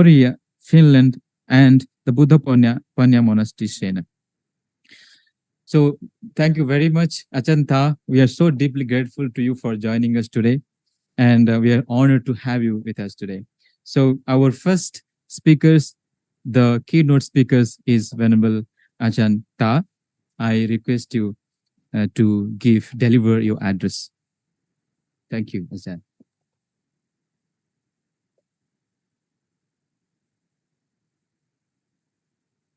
Korea, Finland, and the Buddha Panya Monastery Center. So thank you very much, Ajahn Tha. We are so deeply grateful to you for joining us today, and we are honored to have you with us today. So our first speakers, the keynote speakers, is Venerable Ajahn Tha. I request you to deliver your address. Thank you, Ajahn.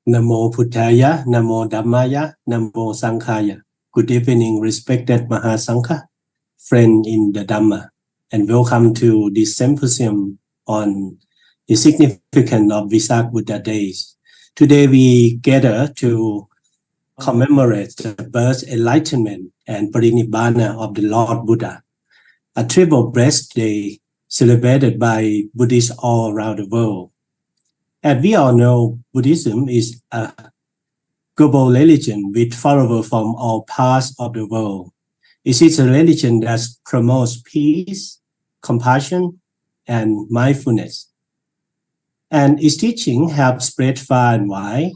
Namo Buddhaya, Namo Dhammaya, Namo Sanghaya. Good evening, respected Mahasangha, friend in the Dhamma, and welcome to this symposium on the significance of Vesak Buddha days. Today we gather to commemorate the birth, enlightenment, and Parinibbana of the Lord Buddha, a triple blessed day celebrated by Buddhists all around the world. As we all know, Buddhism is a global religion with followers from all parts of the world. It is a religion that promotes peace, compassion, and mindfulness. And its teaching have spread far and wide.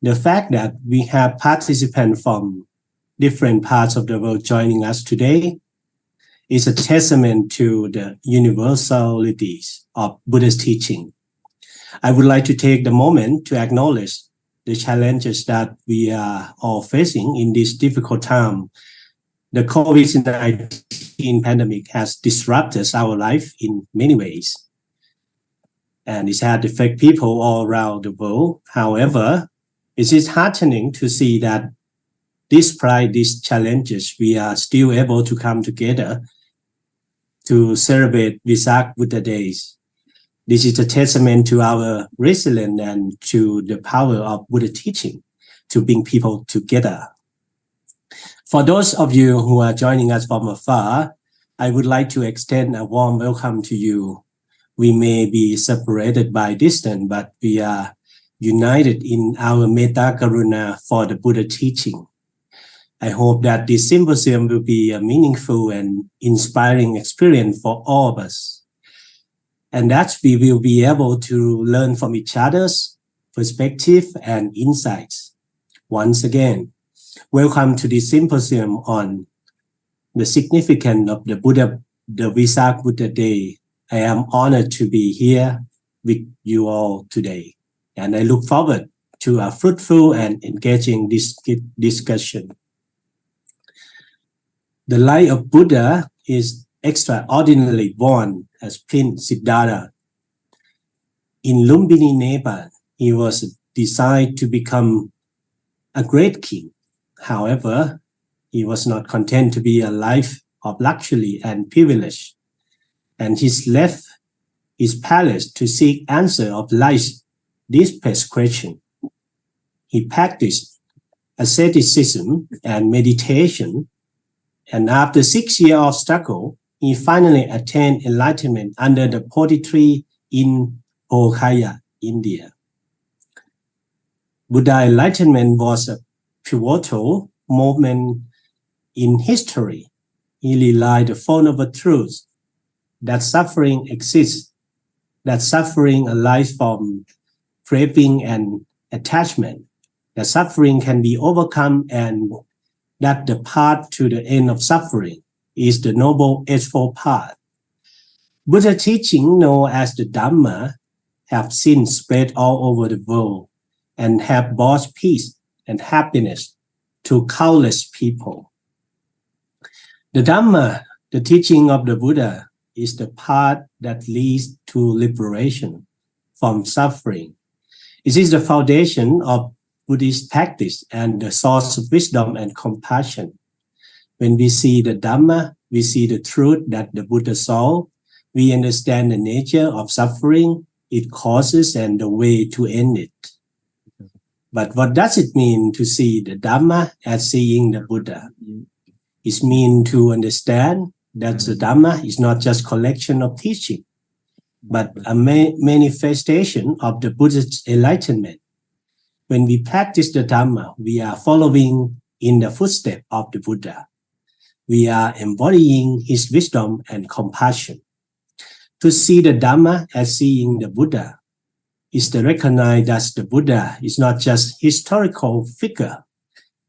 The fact that we have participants from different parts of the world joining us today is a testament to the universalities of Buddha's teaching. I would like to take the moment to acknowledge the challenges that we are all facing in this difficult time. The COVID-19 pandemic has disrupted our life in many ways, and it has affected people all around the world. However, it is heartening to see that despite these challenges, we are still able to come together to celebrate Vesak Buddha days. This is a testament to our resilience and to the power of Buddha teaching to bring people together. For those of you who are joining us from afar, I would like to extend a warm welcome to you. We may be separated by distance, but we are united in our Metta Karuna for the Buddha teaching. I hope that this symposium will be a meaningful and inspiring experience for all of us, and that we will be able to learn from each other's perspective and insights. Once again, welcome to the symposium on the significance of the Vesak Buddha Day. I am honored to be here with you all today, and I look forward to a fruitful and engaging discussion. The light of Buddha is extraordinarily born as Prince Siddhartha. In Lumbini, Nepal, he was designed to become a great king. However, he was not content to be a life of luxury and privilege, and he left his palace to seek answer of life's deepest question. He practiced asceticism and meditation, and after 6 years of struggle, he finally attained enlightenment under the Bodhi tree in Bodhgaya, India. Buddha enlightenment was a pivotal moment in history. He realized the fundamental truth that suffering exists, that suffering arises from craving and attachment, that suffering can be overcome, and that the path to the end of suffering is the Noble Eightfold Path. Buddha teaching, known as the Dhamma, have since spread all over the world and have brought peace and happiness to countless people. The Dhamma, the teaching of the Buddha, is the path that leads to liberation from suffering. It is the foundation of Buddhist practice and the source of wisdom and compassion. When we see the Dhamma, we see the truth that the Buddha saw. We understand the nature of suffering, its causes, and the way to end it. But what does it mean to see the Dhamma as seeing the Buddha? It means to understand that the Dhamma is not just collection of teaching, but a manifestation of the Buddha's enlightenment. When we practice the Dhamma, we are following in the footsteps of the Buddha. We are embodying his wisdom and compassion. To see the Dhamma as seeing the Buddha is to recognize that the Buddha is not just historical figure,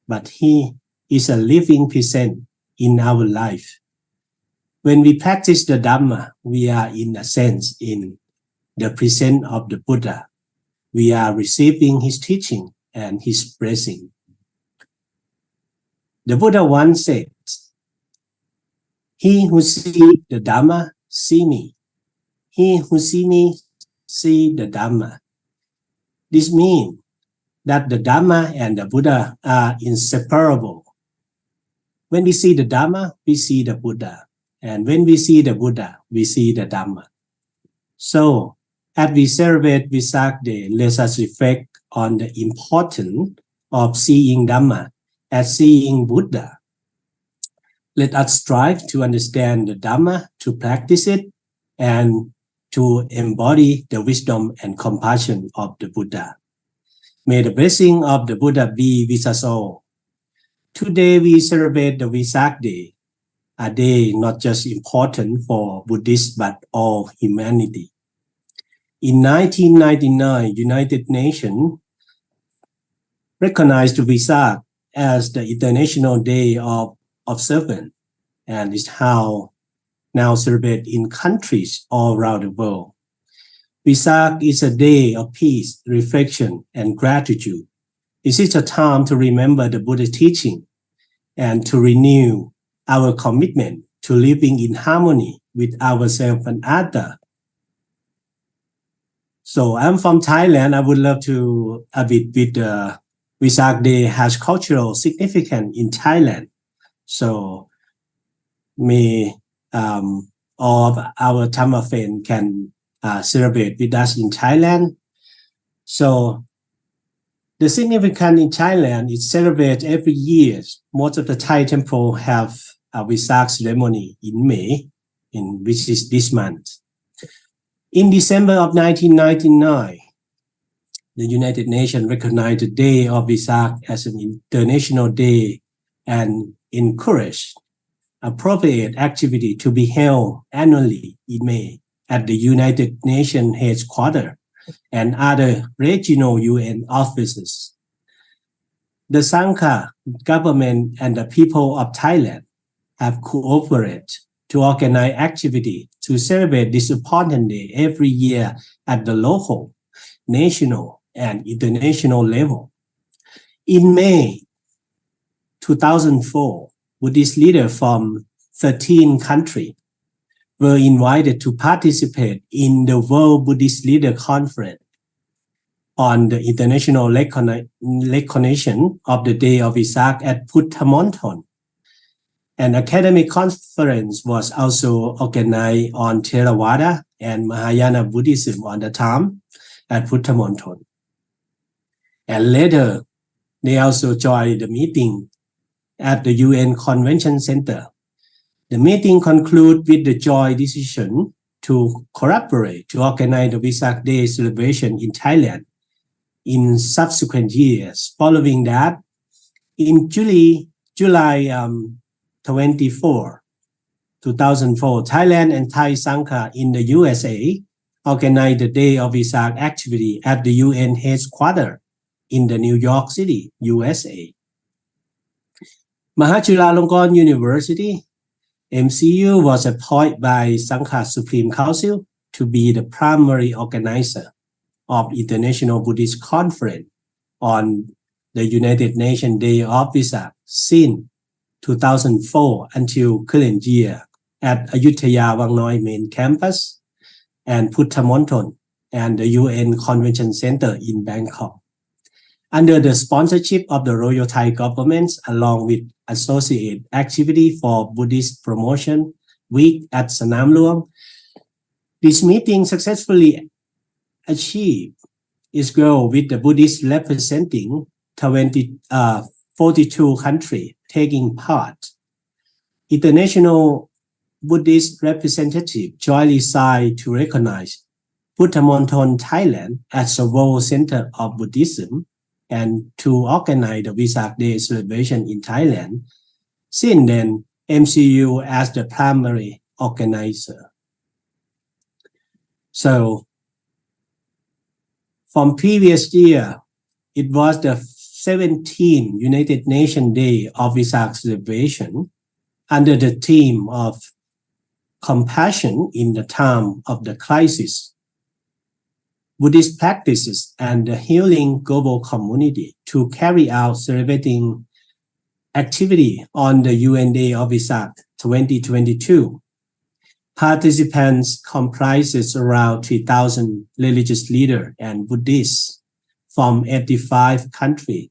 but he is a living present in our life. When we practice the Dhamma, we are in a sense in the presence of the Buddha. We are receiving his teaching and his blessing. The Buddha once said, "He who sees the Dhamma, see me. He who sees me, see the Dhamma." This means that the Dhamma and the Buddha are inseparable. When we see the Dhamma, we see the Buddha. And when we see the Buddha, we see the Dhamma. So, as we celebrate Vesak Day, let us reflect on the importance of seeing Dhamma as seeing Buddha. Let us strive to understand the Dhamma, to practice it, and to embody the wisdom and compassion of the Buddha. May the blessing of the Buddha be with us all. Today we celebrate the Vesak Day, a day not just important for Buddhists but all humanity. In 1999, United Nations recognized Vesak as the International Day of Observance, and is how now celebrated in countries all around the world. Vesak is a day of peace, reflection, and gratitude. This is a time to remember the Buddha's teaching and to renew our commitment to living in harmony with ourselves and others. So I'm from Thailand. I would love to a bit with the Vesak Day has cultural significance in Thailand. So may all of our Tamil friends can celebrate with us in Thailand. So the significance in Thailand is celebrated every year. Most of the Thai temple have a Vesak ceremony in May, which is this month. In December of 1999, the United Nations recognized the Day of Vesak as an international day and encouraged appropriate activity to be held annually in May at the United Nations headquarters and other regional UN offices. The Sangha, government, and the people of Thailand have cooperated to organize activity to celebrate this important day every year at the local, national, and international level. In May 2004, Buddhist leaders from 13 countries were invited to participate in the World Buddhist Leader Conference on the international recognition of the Day of Vesak at Puttamonthon. An academic conference was also organized on Theravada and Mahayana Buddhism on the time at Puttamonthon. And later, they also joined the meeting at the UN Convention Center. The meeting concluded with the joint decision to collaborate to organize the Vesak Day celebration in Thailand in subsequent years. Following that, in July 24, 2004, Thailand and Thai Sangha in the USA organized the Day of Vesak activity at the UN headquarters in the New York City, USA. Mahachulalongkorn University, MCU, was appointed by Sangha Supreme Council to be the primary organizer of International Buddhist Conference on the United Nations Day of Vesak since 2004 until current year at Ayutthaya Wang Noi main campus and Puttamonthon and the UN Convention Center in Bangkok. Under the sponsorship of the Royal Thai government, along with associate activity for Buddhist Promotion Week at Sanam Luang, this meeting successfully achieved its goal with the Buddhists representing 42 countries taking part. International Buddhist representative jointly signed to recognize Puttamonthon, Thailand as a World Center of Buddhism and to organize the Vesak Day celebration in Thailand. Since then, MCU as the primary organizer. So, From previous year, it was the 17th United Nations Day of Vesak celebration under the theme of compassion in the time of the crisis. Buddhist practices and the healing global community to carry out celebrating activity on the UN Day of Vesak 2022. Participants comprises around 3,000 religious leaders and Buddhists from 85 countries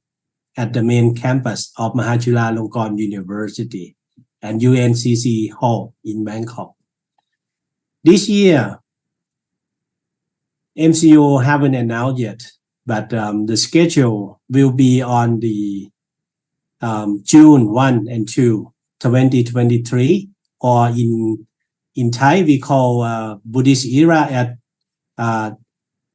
at the main campus of Mahachulalongkorn University and UNCC Hall in Bangkok. This year, MCO haven't announced yet, but the schedule will be on the June 1 and 2, 2023, or in Thai we call Buddhist era at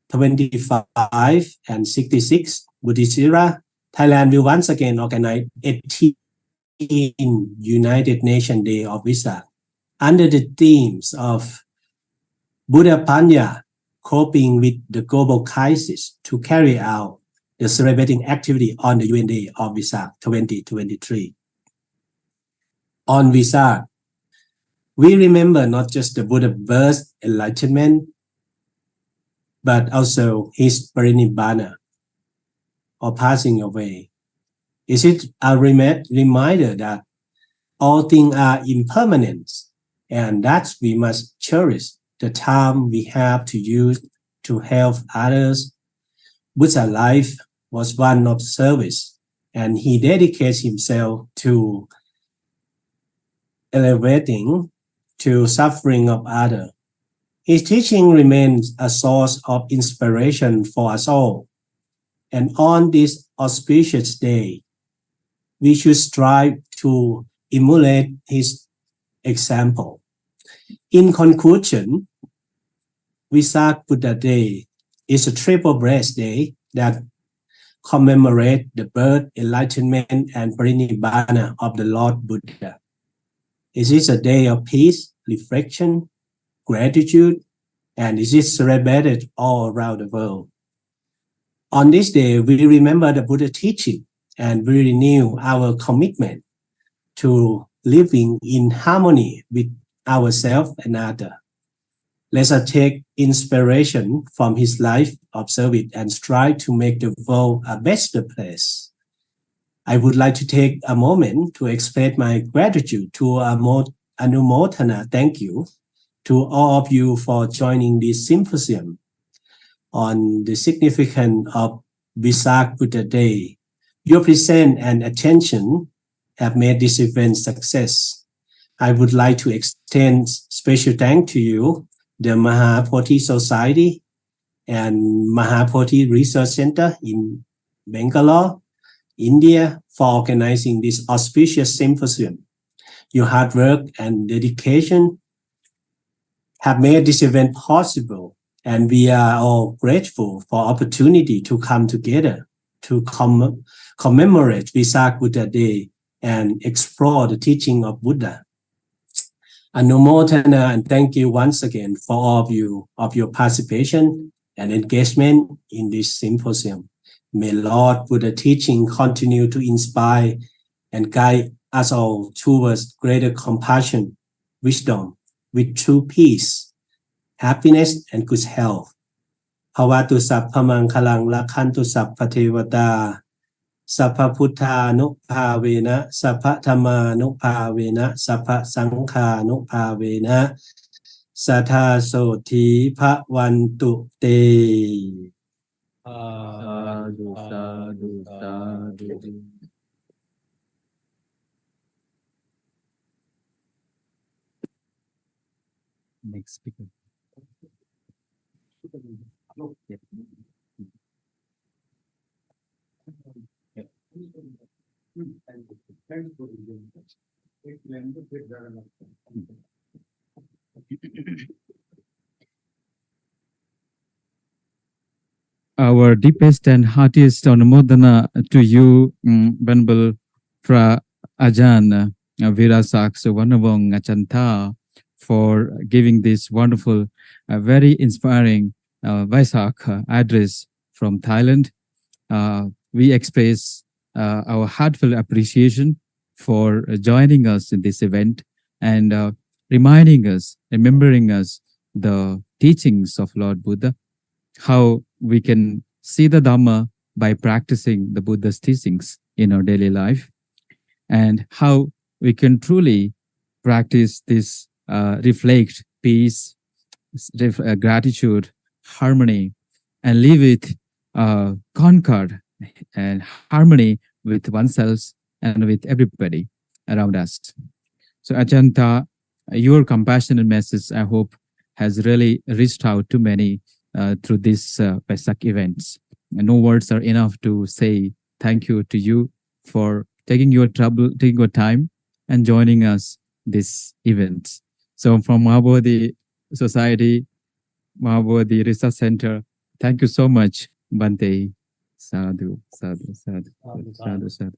25 and 66 Buddhist era. Thailand will once again organize 18 United Nations Day of Vesak under the themes of Buddha Panya, coping with the global crisis, to carry out the celebrating activity on the UN Day of Vesak 2023. On Vesak, we remember not just the Buddha's birth, enlightenment, but also his Parinibbana, or passing away. Is it a reminder that all things are impermanent and that we must cherish the time we have to use to help others? Buddha's life was one of service, and he dedicates himself to elevating to suffering of others. His teaching remains a source of inspiration for us all. And on this auspicious day, we should strive to emulate his example. In conclusion, Vesak Buddha Day is a triple blessed day that commemorates the birth, enlightenment, and Parinibbana of the Lord Buddha. It is a day of peace, reflection, gratitude, and it is celebrated all around the world. On this day, we remember the Buddha teaching and we renew our commitment to living in harmony with ourselves and others. Let us take inspiration from his life, observe it, and strive to make the world a better place. I would like to take a moment to express my gratitude to Anumodhana. Thank you to all of you for joining this symposium on the significance of Vesak Buddha Day. Your presence and attention have made this event success. I would like to extend special thanks to you, the Mahabodhi Society and Mahabodhi Research Centre in Bangalore, India, for organizing this auspicious symposium. Your hard work and dedication have made this event possible, and we are all grateful for opportunity to come together to commemorate Vesak Buddha Day and explore the teaching of Buddha. Anumodhana, and thank you once again for all of your participation and engagement in this symposium. May Lord Buddha teaching continue to inspire and guide us all towards greater compassion, wisdom, with true peace, happiness, and good health. Bhavatu sapphamang khalang lakhantu sapphatevata sappha putthanupavena sappha dhammanupavena sappha sanghānupavena sattha soti bhavantu te. Sadhu, sadhu, sadhu. Next speaker. Our deepest and heartiest anumodana to you, Venerable Fra Ajahn Vesak Buddha, for giving this wonderful, very inspiring Vesak address from Thailand. We express our heartfelt appreciation for joining us in this event and remembering us the teachings of Lord Buddha, how we can see the Dhamma by practicing the Buddha's teachings in our daily life, and how we can truly practice this reflect peace, gratitude, harmony, and live with concord and harmony with oneself and with everybody around us. So Ajanta, your compassionate message, I hope, has really reached out to many through these Vesak events. And no words are enough to say thank you to you for taking your time and joining us this event. So from Mahabodhi Society, Mahabodhi Research Centre, thank you so much, Bante. Sadhu, sadhu, sadhu, sadhu, sadhu.